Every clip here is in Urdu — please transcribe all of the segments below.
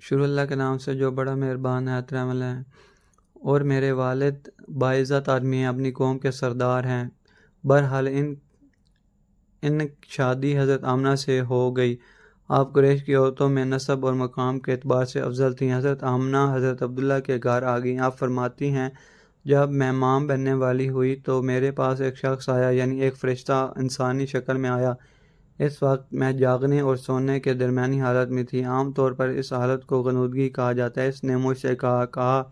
شروع اللہ کے نام سے جو بڑا مہربان نہایت رحم والا ہے۔ اور میرے والد باعزت آدمی ہیں، اپنی قوم کے سردار ہیں۔ بہرحال ان شادی حضرت آمنہ سے ہو گئی۔ آپ قریش کی عورتوں میں نسب اور مقام کے اعتبار سے افضل تھیں۔ حضرت آمنہ حضرت عبداللہ کے گھر آ گئیں۔ آپ فرماتی ہیں، جب میں ماں بننے والی ہوئی تو میرے پاس ایک شخص آیا، یعنی ایک فرشتہ انسانی شکل میں آیا۔ اس وقت میں جاگنے اور سونے کے درمیانی حالت میں تھی۔ عام طور پر اس حالت کو غنودگی کہا جاتا ہے۔ اس نے مجھ سے کہا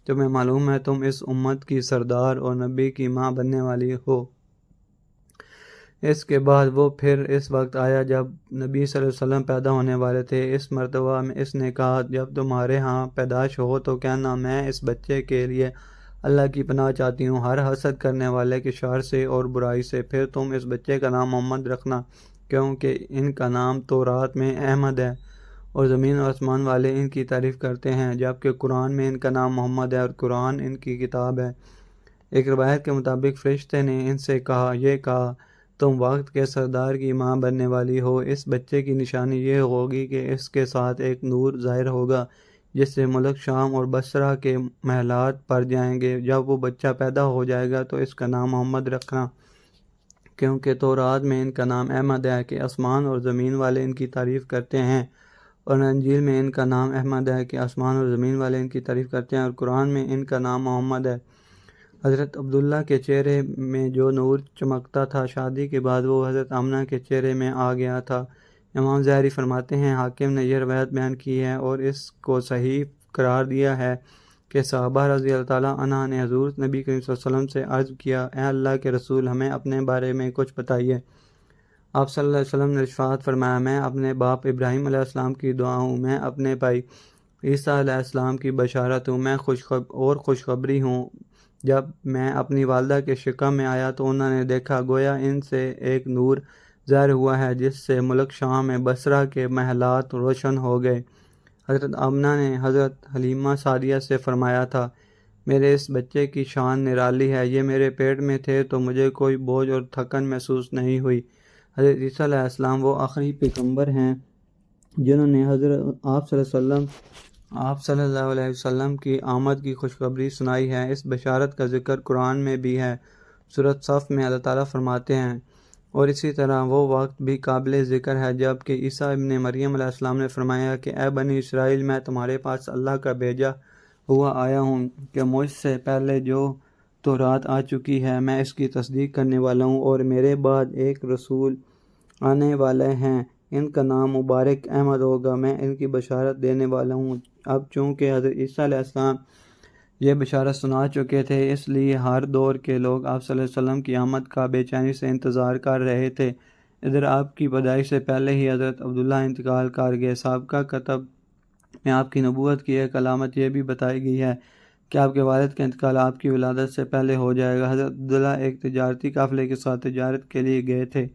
تمہیں معلوم ہے تم اس امت کی سردار اور نبی کی ماں بننے والی ہو۔ اس کے بعد وہ پھر اس وقت آیا جب نبی صلی اللہ علیہ وسلم پیدا ہونے والے تھے۔ اس مرتبہ میں اس نے کہا جب تمہارے ہاں پیدائش ہو تو کہنا میں اس بچے کے لیے اللہ کی پناہ چاہتی ہوں ہر حسد کرنے والے کے شر سے اور برائی سے۔ پھر تم اس بچے کا نام محمد رکھنا، کیونکہ ان کا نام تورات میں احمد ہے اور زمین اور آسمان والے ان کی تعریف کرتے ہیں، جبکہ قرآن میں ان کا نام محمد ہے اور قرآن ان کی کتاب ہے۔ ایک روایت کے مطابق فرشتے نے ان سے یہ کہا تم وقت کے سردار کی ماں بننے والی ہو۔ اس بچے کی نشانی یہ ہوگی کہ اس کے ساتھ ایک نور ظاہر ہوگا جس سے ملک شام اور بصرہ کے محلات پر جائیں گے۔ جب وہ بچہ پیدا ہو جائے گا تو اس کا نام محمد رکھنا، کیونکہ تورات میں ان کا نام احمد ہے کہ آسمان اور زمین والے ان کی تعریف کرتے ہیں، اور انجیل میں ان کا نام احمد ہے کہ آسمان اور زمین والے ان کی تعریف کرتے ہیں، اور قرآن میں ان کا نام محمد ہے۔ حضرت عبداللہ کے چہرے میں جو نور چمکتا تھا، شادی کے بعد وہ حضرت آمنہ کے چہرے میں آ گیا تھا۔ امام ظاہری فرماتے ہیں، حاکم نے یہ روایت بیان کی ہے اور اس کو صحیح قرار دیا ہے کہ صحابہ رضی اللہ تعالیٰ عنہ نے حضور نبی کریم صلی اللہ علیہ وسلم سے عرض کیا، اے اللہ کے رسول ہمیں اپنے بارے میں کچھ بتائیے۔ آپ صلی اللہ علیہ وسلم نے ارشاد فرمایا، میں اپنے باپ ابراہیم علیہ السلام کی دعا ہوں، میں اپنے بھائی عیسیٰ علیہ السلام کی بشارت ہوں، میں خوشخبری ہوں۔ جب میں اپنی والدہ کے شکم میں آیا تو انہوں نے دیکھا گویا ان سے ایک نور ظاہر ہوا ہے جس سے ملک شام میں بصرہ کے محلات روشن ہو گئے۔ حضرت آمنہ نے حضرت حلیمہ سعدیہ سے فرمایا تھا، میرے اس بچے کی شان نرالی ہے، یہ میرے پیٹ میں تھے تو مجھے کوئی بوجھ اور تھکن محسوس نہیں ہوئی۔ حضرت عیسیٰ علیہ السلام وہ آخری پیغمبر ہیں جنہوں نے آپ صلی اللہ علیہ وسلم کی آمد کی خوشخبری سنائی ہے۔ اس بشارت کا ذکر قرآن میں بھی ہے۔ سورۃ صف میں اللہ تعالیٰ فرماتے ہیں، اور اسی طرح وہ وقت بھی قابل ذکر ہے جب کہ عیسیٰ ابن مریم علیہ السلام نے فرمایا کہ اے بنی اسرائیل، میں تمہارے پاس اللہ کا بھیجا ہوا آیا ہوں کہ مجھ سے پہلے جو تورات آ چکی ہے میں اس کی تصدیق کرنے والا ہوں، اور میرے بعد ایک رسول آنے والے ہیں، ان کا نام مبارک احمد ہوگا، میں ان کی بشارت دینے والا ہوں۔ اب چونکہ حضرت عیسیٰ علیہ السلام یہ بشارت سنا چکے تھے، اس لیے ہر دور کے لوگ آپ صلی اللہ علیہ وسلم کی آمد کا بے چینی سے انتظار کر رہے تھے۔ ادھر آپ کی پیدائش سے پہلے ہی حضرت عبداللہ انتقال کر گئے۔ سابقہ کتب میں آپ کی نبوت کی ایک علامت یہ بھی بتائی گئی ہے کہ آپ کے والد کا انتقال آپ کی ولادت سے پہلے ہو جائے گا۔ حضرت عبداللہ ایک تجارتی قافلے کے ساتھ تجارت کے لیے گئے تھے،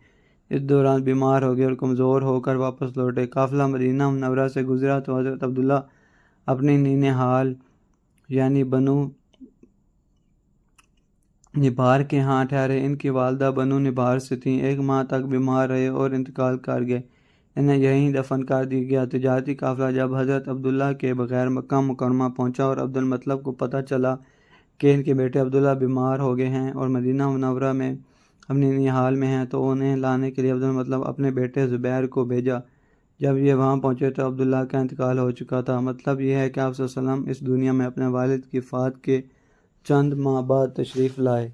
اس دوران بیمار ہو گئے اور کمزور ہو کر واپس لوٹے۔ قافلہ مدینہ منورہ سے گزرا تو حضرت عبداللہ اپنی نینہال یعنی بنو نبھار کے ہاں ٹھہرے۔ ان کی والدہ بنو نبھار سے تھیں، ایک ماہ تک بیمار رہے اور انتقال کر گئے، انہیں یہیں دفن کر دیا گیا۔ تجارتی قافلہ جب حضرت عبداللہ کے بغیر مکہ مکرمہ پہنچا اور عبد المطلب کو پتہ چلا کہ ان کے بیٹے عبداللہ بیمار ہو گئے ہیں اور مدینہ منورہ میں اپنی نینہال میں ہیں، تو انہیں لانے کے لیے عبد المطلب اپنے بیٹے زبیر کو بھیجا۔ جب یہ وہاں پہنچے تو عبداللہ کا انتقال ہو چکا تھا۔ مطلب یہ ہے کہ آپ صلی اللہ علیہ وسلم اس دنیا میں اپنے والد کی وفات کے چند ماہ بعد تشریف لائے۔